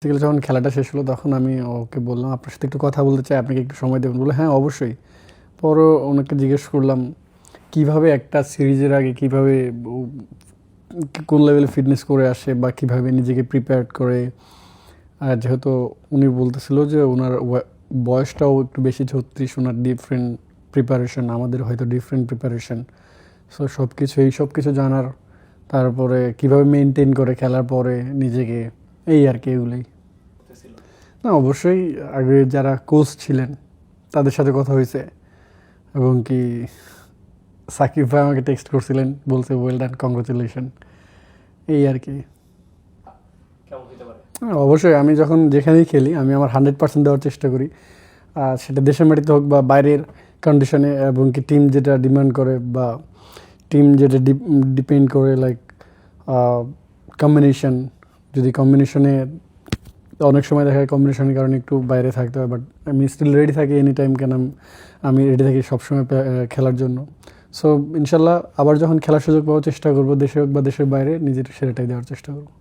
Basically যখন খেলাটা শেষ হলো তখন আমি ওকে বললাম, আপনার সাথে একটু কথা বলতে চাই, আপনি কি একটু সময় দেবেন? বললো হ্যাঁ অবশ্যই। পরও ওনাকে জিজ্ঞেস করলাম কিভাবে একটা সিরিজের আগে কিভাবে কোন লেভেলে ফিটনেস করে আসে বা কিভাবে নিজেকে প্রিপেয়ার করে। আর যেহেতু উনি বলতেছিল যে ওনার বয়সটাও একটু বেশি, 36, ওনার ডিফারেন্ট প্রিপারেশন, আমাদের হয়তো ডিফারেন্ট প্রিপারেশন। সো সব কিছু জানার, তারপরে কিভাবে মেনটেন করে খেলার পরে নিজেকে, এই আর কি এগুলোই। না অবশ্যই আগে যারা কোচ ছিলেন তাদের সাথে কথা হয়েছে, এবং কি সাকিব ভাই আমাকে টেক্সট করছিলেন, বলছে ওয়েল ডান, কংগ্রাচুলেশন, এই আর কি। অবশ্যই আমি যখন যেখানেই খেলি আমি আমার 100% দেওয়ার চেষ্টা করি, আর সেটা দেশের মাটিতে হোক বা বাইরের কন্ডিশনে, এবং কি টিম যেটা ডিমান্ড করে বা টিম যেটা ডিপেন্ড করে, লাইক কম্বিনেশন, যদি কম্বিনেশনে অনেক সময় দেখা যায় কম্বিনেশনের কারণে একটু বাইরে থাকতে হয়, বাট আমি স্টিল রেডি থাকি এনি টাইম, কেন আমি রেডি থাকি সবসময় খেলার জন্য। সো ইনশাল্লাহ আবার যখন খেলার সুযোগ পাওয়ার চেষ্টা করবো, দেশে হোক বা দেশের বাইরে, নিজের সেরাটাই দেওয়ার চেষ্টা করবো।